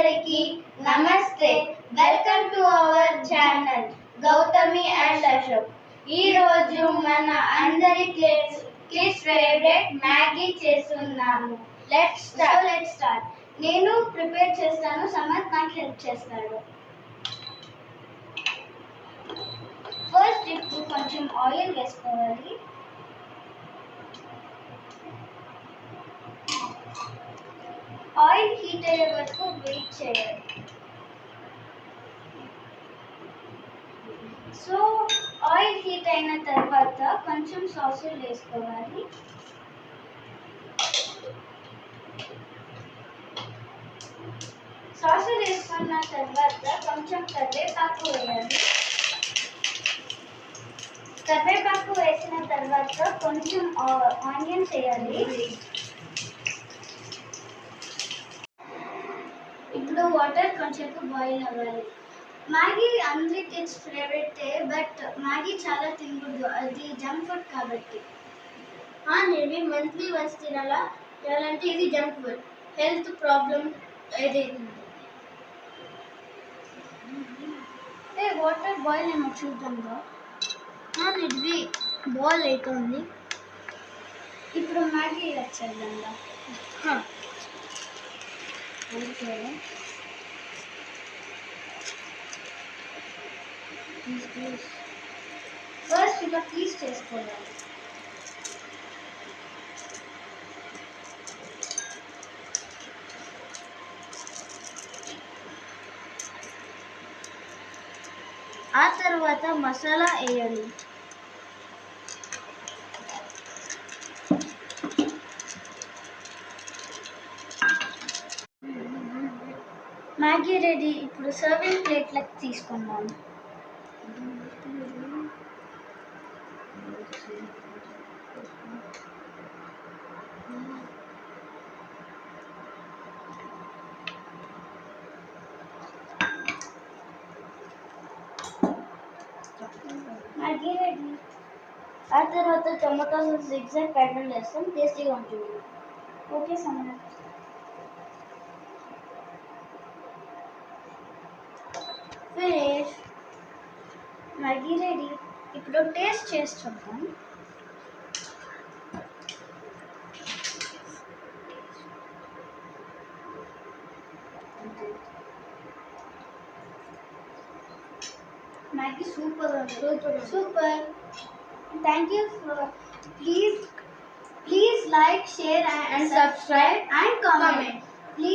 అందరికీ నమస్తే. Welcome to our channel Gautami and Ashok. ఈరోజు మన అందరి కిడ్స్ ఫేవరెట్ మ్యాగీ చేస్తున్నాము. Let's start. నేను ప్రిపేర్ చేస్తాను, సమర్థ్ నాకు హెల్ప్ చేస్తాడు. ఫస్ట్ ఇప్పుడు కొంచెం ఆయిల్ వేసుకోవాలి. ఆయిల్ హీట్ అయ్యే వరకు వెయిట్ చేయాలి. సో ఆయిల్ హీట్ అయిన తర్వాత కొంచెం సాసులు వేసుకోవాలి. సాసులు వేసుకున్న తర్వాత కొంచెం కరివేపాకు వేయాలి. కరివేపాకు వేసిన తర్వాత కొంచెం ఆనియన్స్ వేయాలి. ఇప్పుడు వాటర్ కొంచెం బాయిల్ అవ్వాలి. మ్యాగీ అందరి కిడ్స్ ఫేవరెటే, బట్ మ్యాగీ చాలా తినకూడదు, అది జంక్ ఫుడ్ కాబట్టి. నేను మంత్లీ వన్స్ తినాలా, ఎలాంటి ఇది జంక్ ఫుడ్, హెల్త్ ప్రాబ్లం ఏదైతుంది. వాటర్ బాయిల్ ఏమో చూద్దాంగా. ఇది బాయిల్ అవుతుంది. ఇప్పుడు మ్యాగీ వచ్చేద్దాంగా. ఓకే, ఫస్ట్ ఇలా పీస్ చేసుకోవాలి. ఆ తర్వాత మసాలా వేయాలి. Maggi ready. ఇప్పుడు సర్వింగ్ ప్లేట్లకు తీసుకుందాం. Maggi ready. ఆ తర్వాత టొమాటో సాస్ ఎగ్జాక్ట్ ప్యాటర్న్ వేస్తాం, టేస్టీగా ఉంటుంది. Okay Samarth. Finish. Maggi ready. ఇప్పుడు టేస్ట్ చేసి చూద్దాం. Maggi super. Thank you. Please like, share and subscribe and comment. Please